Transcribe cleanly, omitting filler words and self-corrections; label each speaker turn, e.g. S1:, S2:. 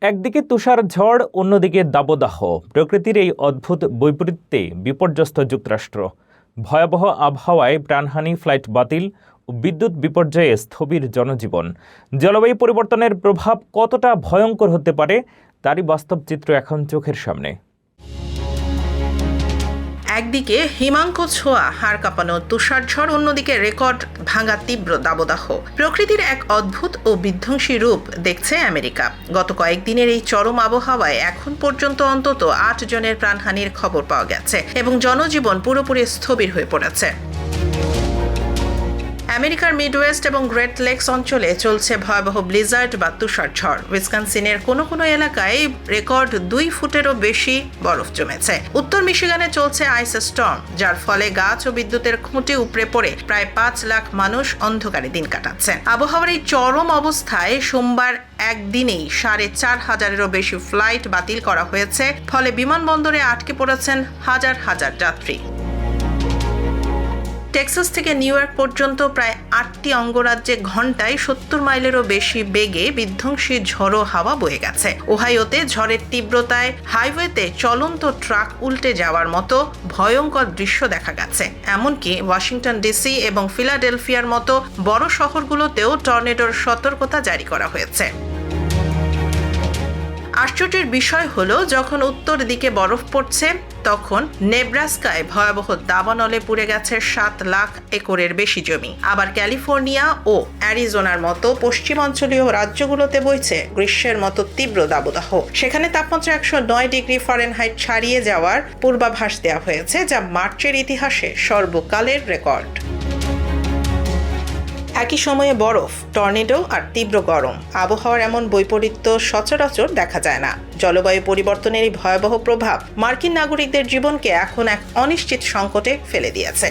S1: একদিকে তুষার ঝড়, অন্যদিকে দাবদাহ। প্রকৃতির এই অদ্ভুত বৈপরীত্যে বিপর্যস্ত যুক্তরাষ্ট্র। ভয়াবহ আবহাওয়ায় প্রাণহানি, ফ্লাইট বাতিল ও বিদ্যুৎ বিপর্যয়ে স্থবির জনজীবন। জলবায়ু পরিবর্তনের প্রভাব কতটা ভয়ঙ্কর হতে পারে তারই বাস্তব চিত্র এখন চোখের সামনে।
S2: একদিকে হিমাঙ্ক ছোঁয়া হাড় কাঁপানো তুষার ঝড়, অন্যদিকে রেকর্ড ভাঙা তীব্র দাবদাহ। প্রকৃতির এক অদ্ভুত ও বিধ্বংসী রূপ দেখছে আমেরিকা। গত কয়েকদিনের এই চরম আবহাওয়ায় এখন পর্যন্ত অন্তত ৮ জনের প্রাণহানির খবর পাওয়া গেছে এবং জনজীবন পুরোপুরি স্থবির হয়ে পড়েছে। আমেরিকার মিডওয়েস্ট এবং গ্রেট লেকস অঞ্চলে চলছে ভয়াবহ ব্লিজার্ড বা তুষার ঝড়। উইসকনসিনের কোনো কোনো এলাকায় রেকর্ড ২ ফুটেরও বেশি বরফ জমেছে। উত্তর মিশিগানে চলছে আইস স্টর্ম, যার ফলে গাছ ও বিদ্যুতের খুঁটি উপড়ে পড়ে প্রায় ৫ লাখ মানুষ অন্ধকারে দিন কাটাচ্ছে। আবহাওয়ার এই চরম অবস্থায় সোমবার একদিনেই ৪,৫০০-এরও বেশি ফ্লাইট বাতিল করা হয়েছে। ফলে বিমানবন্দরে আটকে পড়েছেন হাজার হাজার যাত্রী। টেক্সাস থেকে নিউ ইয়র্ক পর্যন্ত প্রায় ৮টি অঙ্গরাজ্যে ঘন্টায় ৭০ মাইলেরও বেশি বেগে বিধ্বংসী ঝড়ো হাওয়া বয়ে গেছে। ওহাইওতে ঝড়ের তীব্রতায় হাইওয়েতে চলন্ত ট্রাক উল্টে যাওয়ার মতো ভয়ঙ্কর দৃশ্য দেখা গেছে। এমনকি ওয়াশিংটন ডিসি এবং ফিলাডেলফিয়ার মতো বড় শহরগুলোতেও টর্নেডোর সতর্কতা জারি করা হয়েছে। আশ্চর্যের বিষয় হলো, যখন উত্তর দিকে বরফ পড়ছে তখন নেব্রাস্কায় ভয়াবহ দাবানলে পুড়ে গেছে ৭ লাখ একরের বেশি জমি। আবার ক্যালিফোর্নিয়া ও অ্যারিজোনার মতো পশ্চিমাঞ্চলীয় রাজ্যগুলোতে বইছে গ্রীষ্মের মতো তীব্র দাবদাহ। সেখানে তাপমাত্রা ১০৯ ডিগ্রি ফারেনহাইট ছাড়িয়ে যাওয়ার পূর্বাভাস দেওয়া হয়েছে, যা মার্চের ইতিহাসে সর্বকালের রেকর্ড। একই সময়ে বরফ, টর্নেডো আর তীব্র গরম। আবহাওয়ার এমন বৈপরীত্য সচরাচর দেখা যায় না। জলবায়ু পরিবর্তনের এই ভয়াবহ প্রভাব মার্কিন নাগরিকদের জীবনকে এখন এক অনিশ্চিত সংকটে ফেলে দিয়েছে।